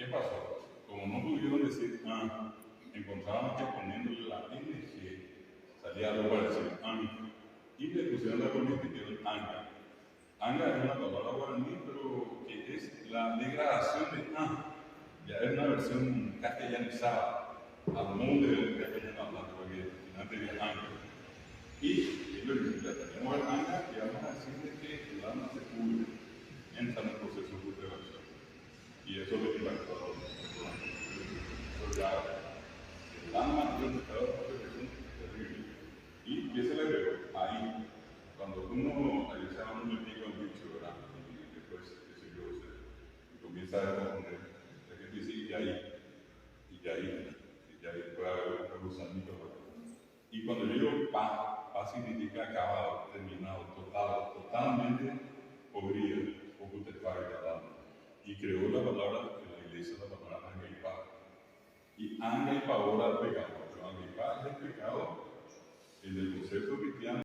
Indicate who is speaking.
Speaker 1: ¿Qué pasó? Como no pudieron decir encontraron que poniéndole la NG salía algo para decir y le pusieron la corriente y quedó anga. Anga es una palabra guaraní, pero que es la degradación de ya es una versión castellanizada al mundo del castellano hablando, porque antes era anga. Y es lo que tenemos el anga y vamos a decirle que el alma se cubre, entra en el proceso de putrefacción. Y eso lo impactó a todos. Eso ya, el alma y el estado de putrefacción es terrible. ¿Y qué se le ve? Ahí. Cuando uno, ahí se llama un pico en bicho, ¿verdad? Y después, qué sé yo, se comienza a responder. La gente dice, y ahí puede haber un gusanito. Y cuando yo digo paz significa acabado, terminado, totalmente podrido o putrefacta. Y creó la palabra en la iglesia, la palabra anga y paz. Y anga y pavor al pecado. Pero anga y paz es el pecado, el del concepto cristiano.